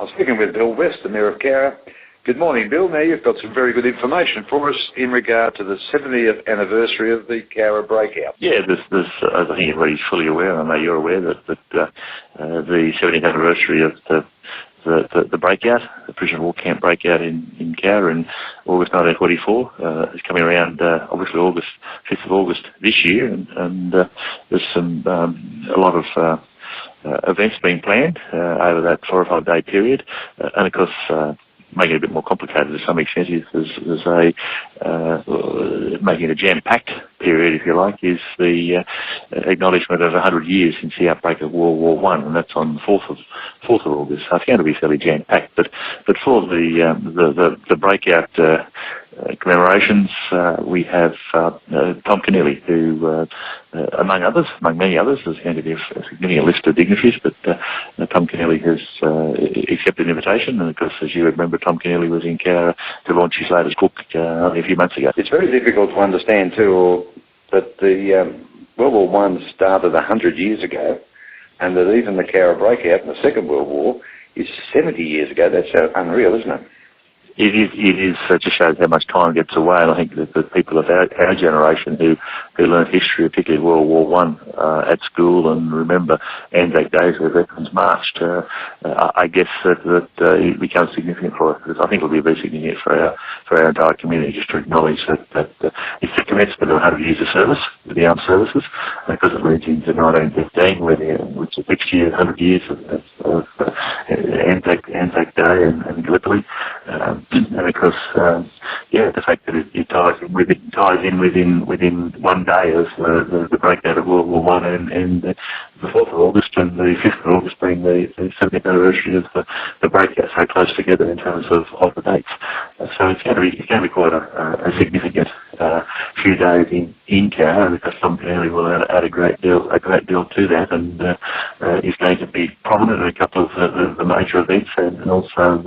I'm speaking with Bill West, the Mayor of Cowra. Good morning, Bill. Now, you've got some very good information for us in regard to the 70th anniversary of the Cowra breakout. Yeah, I think everybody's fully aware, and I know you're aware, that the 70th anniversary of the breakout, the prisoner war camp breakout in Cowra in August 1944, is coming around, obviously 5th of August this year, and there's a lot of events being planned over that 4 or 5 day period, and of course making it a bit more complicated to some extent is making it a jam-packed period, if you like, is the acknowledgement of 100 years since the outbreak of World War I, and that's on the 4th of August. So it's going to be fairly jam-packed, but for the breakout commemorations, we have Tom Keneally, who, among many others, there's going to be a significant list of dignitaries, but Tom Keneally has accepted an invitation, and of course, as you remember, Tom Keneally was in Cowra to launch his latest book only a few months ago. It's very difficult to understand too that the World War I started 100 years ago, and that even the Cowra breakout in the Second World War is 70 years ago. That's unreal, isn't it? It is. It just shows how much time gets away, and I think that the people of our generation who learn history, particularly World War I, at school and remember Anzac Days where veterans marched, I guess that it becomes significant for us. I think it'll be very significant for our entire community just to acknowledge that it's the commencement of 100 years of service with the armed services, because it leads into 1915, which is next year 100 years of Anzac Day and Gallipoli. And of course, the fact that it ties in within 1 day of the breakout of World War I and the 4th of August and the 5th of August being the 70th anniversary of the breakout, so close together in terms of the dates. So it's going to be quite a significant few days in Cowra, because Tom Keneally will add a great deal to that, and is going to be prominent in a couple of the major events, and also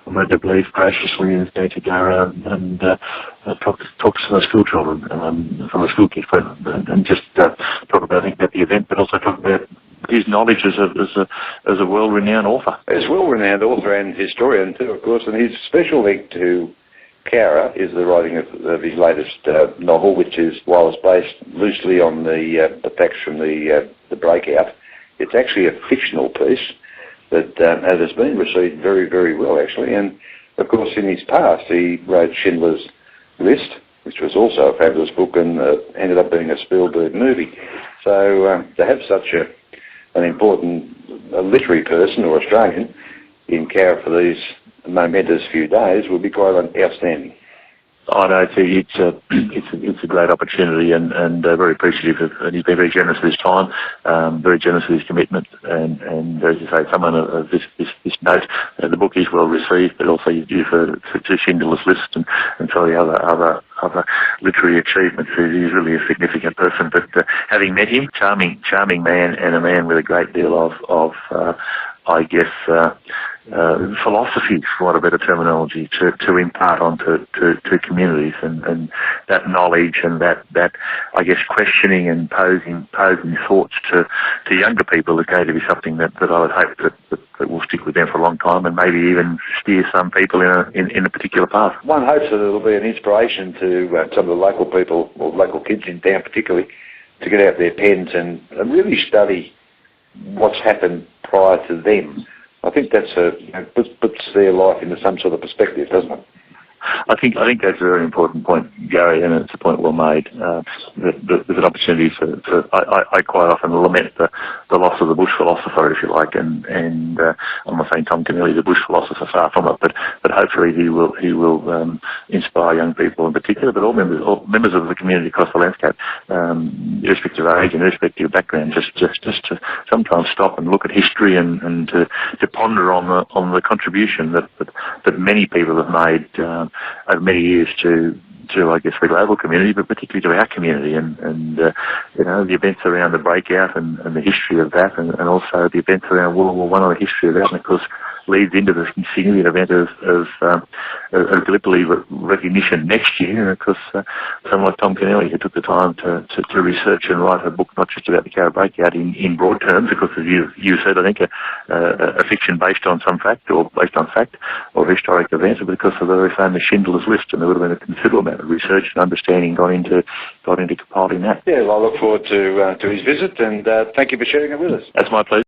I'm led to believe graciously is going to go around and talk to some of the school children from the school kids, and just talk about the event, but also talk about his knowledge as a world-renowned author. As world-renowned author and historian too, of course, and his special link to Cowra is the writing of his latest novel, which is, while it's based loosely on the facts from the breakout, it's actually a fictional piece that has been received very, very well, actually. And of course, in his past, he wrote Schindler's List, which was also a fabulous book and ended up being a Spielberg movie. So to have such an important literary person or Australian in Cowra for these momentous few days would be quite outstanding. Oh no, it's a great opportunity, and very appreciative of, and he's been very generous with his time, very generous with his commitment, and as you say, someone of this note. The book is well received, but also you do for Schindler's List and some of the other literary achievements. He's really a significant person. But having met him, charming man, and a man with a great deal of I guess philosophy, for want of better terminology, to impart onto communities, and that knowledge and that I guess questioning and posing thoughts to younger people is going to be something that I would hope that will stick with them for a long time, and maybe even steer some people in a particular path. One hopes that it'll be an inspiration to some of the local people, or local kids in town particularly, to get out their pens and really study what's happened prior to them. I think that's puts their life into some sort of perspective, doesn't it? I think that's a very important point, Gary, and it's a point well made. There's an opportunity for I quite often lament the loss of the bush philosopher, if you like, and I'm not saying Tom Keneally is a bush philosopher, far from it, but hopefully he will inspire young people in particular, but all members of the community across the landscape, irrespective of age and irrespective of background, just to sometimes stop and look at history and to ponder on the contribution that many people have made over many years to I guess the global community, but particularly to our community, and the events around the breakout and the history of that, and also the events around World War I and the history of that, and of course leads into the significant event of Gallipoli recognition next year. And of course, someone like Tom Keneally, who took the time to research and write a book not just about the Carra breakout in broad terms, because as you said, I think a fiction based on some fact or based on fact or historic events, but because of the very famous Schindler's List, and there would have been a considerable amount of research and understanding gone into compiling that. Yeah, well, I look forward to his visit, and thank you for sharing it with us. That's my pleasure.